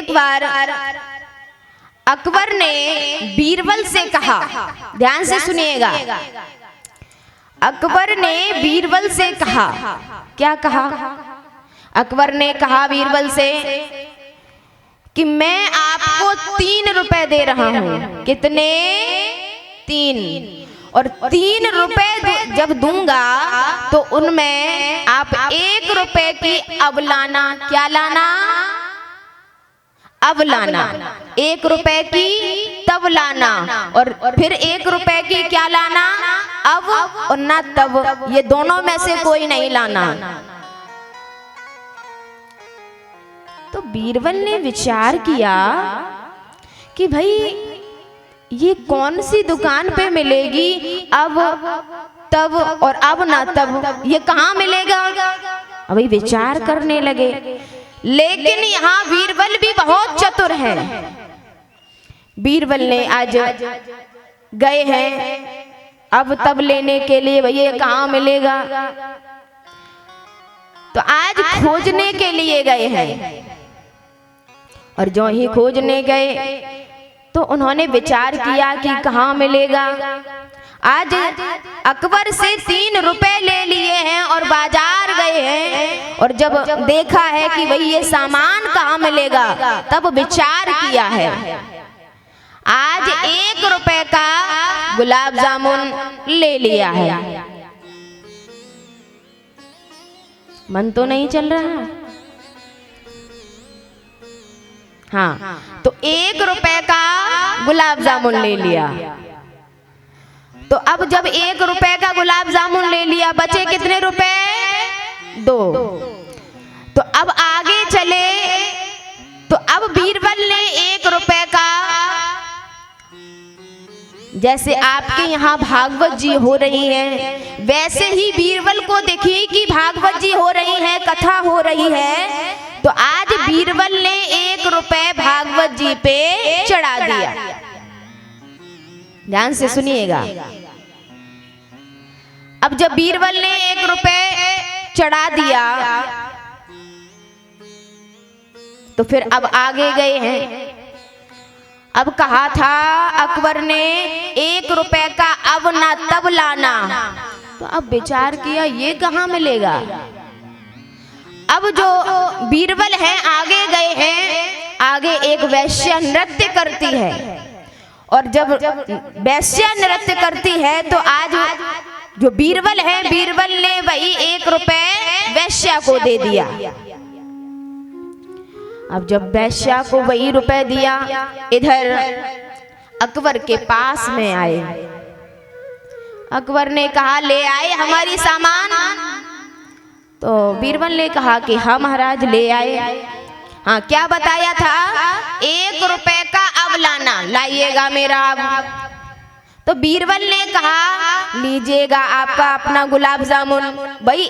एक बार अकबर ने बीरबल से कहा, ध्यान से सुनिएगा, अकबर ने बीरबल से कहा, क्या कहा? अकबर ने कहा बीरबल से कि मैं आपको 3 रुपए दे रहा हूं। कितने? 3। और 3 रुपए जब दूंगा तो उनमें आप 1 रुपए की अब लाना। क्या लाना? अब लाना। 1 रुपए की तब लाना, और फिर 1 रुपए की क्या लाना? अब और ना तब, ये दोनों में से कोई नहीं लाना। तो बीरबल ने विचार किया कि भाई ये कौन सी दुकान पे मिलेगी अब तब और अब ना तब, ये कहाँ मिलेगा? अभी विचार करने लगे। लेकिन यहाँ बीरबल भी बहुत चतुर है। बीरबल ने आज गए हैं अब तब लेने के लिए, भैया कहाँ मिलेगा, तो आज खोजने के लिए गए हैं। और जो ही खोजने गए तो उन्होंने विचार किया कि कहाँ मिलेगा। आज अकबर से 3 रुपए ले लिए हैं और बाजार गए हैं, और जब देखा है कि भाई ये सामान कहाँ मिलेगा, तब विचार किया है आज 1 रुपए का गुलाब जामुन ले लिया है। मन तो नहीं चल रहा? हाँ, तो 1 रुपए का गुलाब जामुन ले लिया। तो अब जब 1 रुपए का गुलाब जामुन ले लिया, बचे कितने रुपए? 2। तो अब आगे चले तो अब बीरबल ने 1 रुपए का, जैसे आपके यहाँ भागवत जी हो रही है, वैसे ही बीरबल को देखी कि भागवत जी हो रही है, कथा हो रही है, तो आज बीरबल ने 1 रुपए भागवत जी पे चढ़ा दिया। ध्यान से सुनिएगा। अब जब बीरबल ने 1 रुपए चढ़ा दिया तो फिर अब आगे गए हैं। अब कहा था अकबर ने 1 रुपए का अब ना तब लाना, तो अब विचार किया ये कहाँ मिलेगा। अब जो बीरबल है आगे गए हैं, आगे एक वैश्या नृत्य करती है, और जब वैश्या नृत्य करती है तो आज जो बीरबल है, बीरबल ने वही 1 रुपए वैश्या को दे दिया। अब जब वैश्या को वही रुपए दिया, इधर अकबर के पास में आए। अकबर ने कहा ले आए हमारी सामान, तो बीरबल ने कहा कि हाँ महाराज ले आए। हाँ, क्या बताया था? 1 रुपए का अब लाना, लाइएगा मेरा अब। तो बीरबल ने कहा लीजिएगा आपका अपना गुलाब जामुन। भाई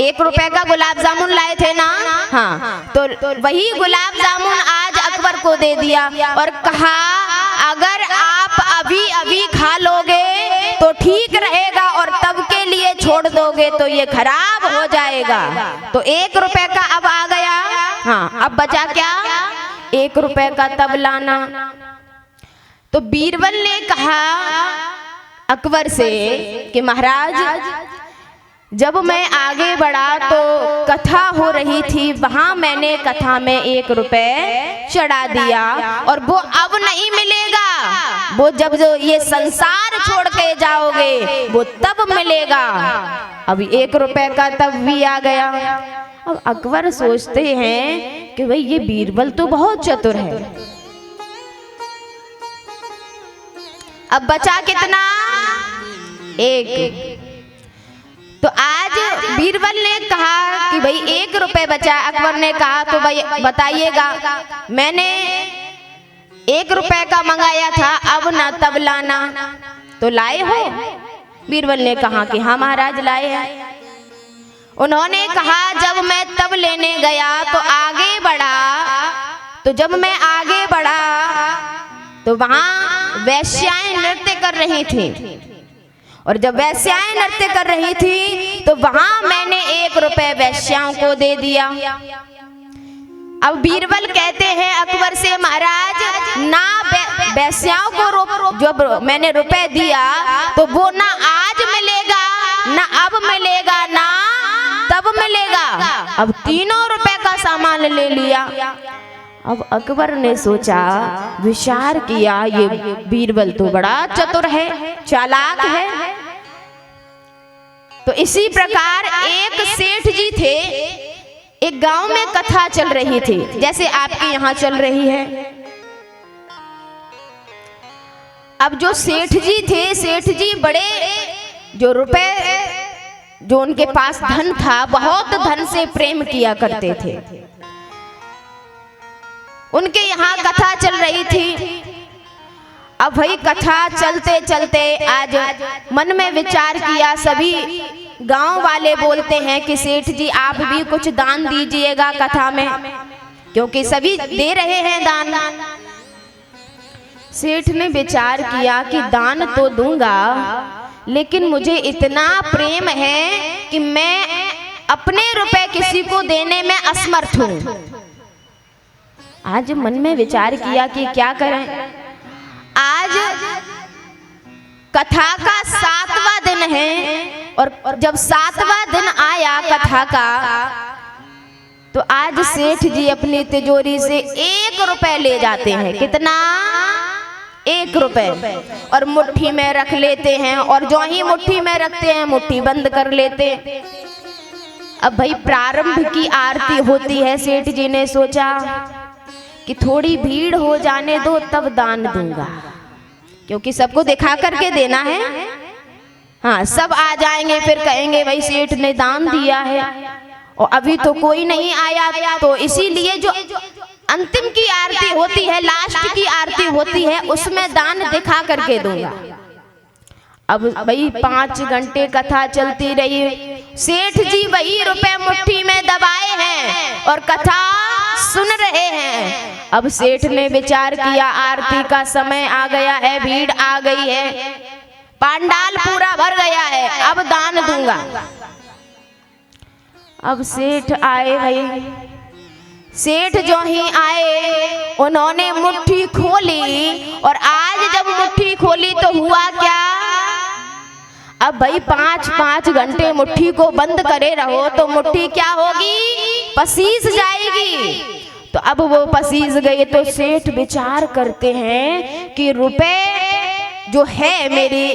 1 रुपए का गुलाब जामुन लाए थे ना? हाँ, तो वही गुलाब जामुन आज अकबर को दे दिया और कहा अगर आप अभी अभी खा लोगे तो ठीक रहेगा, और तब के लिए छोड़ दोगे तो ये खराब हो जाएगा। तो 1 रुपए का अब आ गया। हाँ, अब बचा क्या? 1 रुपए का तब लाना। तो बीरबल ने कहा अकबर से कि महाराज जब मैं आगे बढ़ा तो कथा हो रही थी, वहां मैंने कथा में 1 रुपए चढ़ा दिया, और वो अब नहीं मिलेगा, वो जब जो ये संसार छोड़ के जाओगे वो तब मिलेगा। अब 1 रुपए का तब भी आ गया। अब अकबर सोचते हैं कि भाई ये बीरबल तो बहुत चतुर है। अब बचा कितना? 1। तो आज बीरबल ने कहा कि भाई 1 रुपए बचा। अकबर ने कहा तो भाई बताइएगा, मैंने 1 रुपए का मंगाया था, अब ना तब लाना, तो लाए हो? बीरबल ने कहा कि हाँ महाराज लाए हैं। उन्होंने कहा जब मैं तब लेने गया तो आगे बढ़ा, तो जब मैं आगे बढ़ा तो वहां वैश्याएं नृत्य कर रही थी, और जब वैश्याएं नृत्य कर रही थी तो वहां मैंने 1 रुपए वैश्याओं को दे दिया। अब बीरबल कहते हैं अकबर से, महाराज ना वेश्याओं को जब मैंने रुपए दिया तो वो ना आज मिलेगा, ना अब मिलेगा, ना तब मिलेगा। अब तीनों रुपए का सामान ले लिया। अब अकबर ने सोचा, विचार किया, ये बीरबल तो बड़ा चतुर है, चालाक है। तो इसी प्रकार एक सेठ जी थे, एक गांव में कथा चल रही थी, जैसे आपके यहाँ चल रही है। अब जो सेठ जी थे, सेठ जी बड़े जो रुपए, जो उनके पास धन था, बहुत धन से प्रेम किया करते थे। उनके यहाँ कथा चल रही थी। अब भाई कथा चलते चलते आज मन में विचार किया, सभी गांव वाले बोलते हैं कि सेठ जी आप भी कुछ दान दीजिएगा कथा में, क्योंकि सभी दे रहे हैं दान। सेठ ने विचार किया कि दान तो दूंगा, लेकिन मुझे इतना प्रेम है कि मैं अपने रुपए किसी को देने में असमर्थ हूं। आज मन में विचार किया कि क्या करें। आज कथा का 7वां दिन है, और जब 7वां दिन आया कथा का, तो आज सेठ जी अपनी तिजोरी से 1 रुपए ले जाते हैं। कितना? 1 रुपए, और मुट्ठी में रख लेते हैं, और जो ही मुट्ठी में रखते हैं मुट्ठी बंद कर लेते। अब भाई प्रारंभ की आरती होती है। सेठ जी ने सोचा कि थोड़ी भीड़ हो जाने दो तब दान दूंगा, क्योंकि सबको दिखा करके देना है। हाँ, सब आ जाएंगे फिर कहेंगे भाई सेठ ने दान दिया है, और अभी तो कोई नहीं आया। तो इसीलिए जो अंतिम की आरती होती है, लास्ट की आरती होती है, उसमें दान दिखा करके दूंगा। अब भाई 5 घंटे कथा चलती रही। सेठ जी वही रुपए मुट्ठी में दबाए हैं और कथा सुन रहे हैं। अब सेठ ने विचार किया, आरती का समय आ गया है, भीड़ आ गई है, पांडाल पूरा भर गया है, अब दान दूंगा। अब सेठ आए भाई। सेठ जो ही आए उन्होंने मुट्ठी खोली, और आज जब मुट्ठी खोली तो हुआ क्या? अब भाई 5-5 घंटे मुट्ठी को बंद करे रहो तो मुट्ठी क्या होगी? पसीज जाएगी। तो अब वो पसीज गई। तो सेठ विचार करते हैं कि रुपए जो है मेरी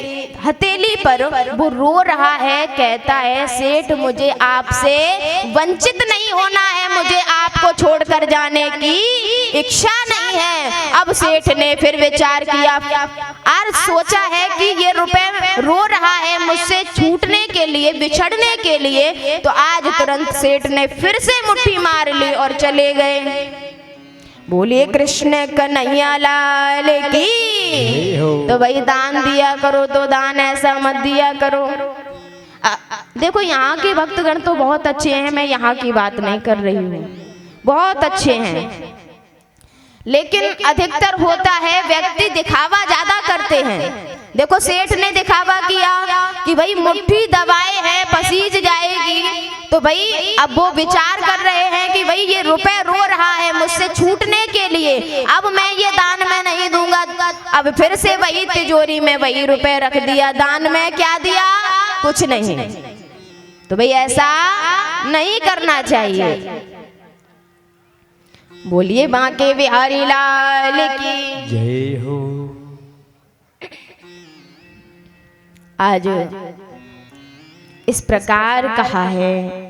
हथेली पर वो रो रहा है, कहता है सेठ मुझे आपसे वंचित नहीं होना है, मुझे आपको छोड़कर जाने की इच्छा नहीं है। अब सेठ ने फिर विचार किया और सोचा है कि ये रुपए रो रहा है मुझसे छूटने के लिए, बिछड़ने के लिए। तो आज तुरंत सेठ ने फिर से मुट्ठी मार ली और चले गए। बोलिए कृष्ण कन्हैया लाल की। तो भाई दान दिया करो, तो दान ऐसा मत दिया करो। देखो यहाँ के भक्तगण तो बहुत अच्छे हैं, मैं यहाँ की बात नहीं कर रही हूँ, बहुत अच्छे हैं, लेकिन अधिकतर होता है व्यक्ति दिखावा ज्यादा करते हैं। देखो सेठ ने दिखावा किया कि भाई मुट्ठी दबाए हैं पसीज जाएगी, तो भाई अब वो विचार कर रहे हैं कि भाई ये रुपए रो रहा है मुझसे छूटने के लिए, अब मैं ये दान में नहीं दूंगा। अब फिर से वही तिजोरी में वही रुपए रख दिया, दान में क्या दिया? कुछ नहीं। तो भाई ऐसा नहीं करना चाहिए। बोलिए बांके बिहारी लाल की जय हो। आज इस प्रकार कहा है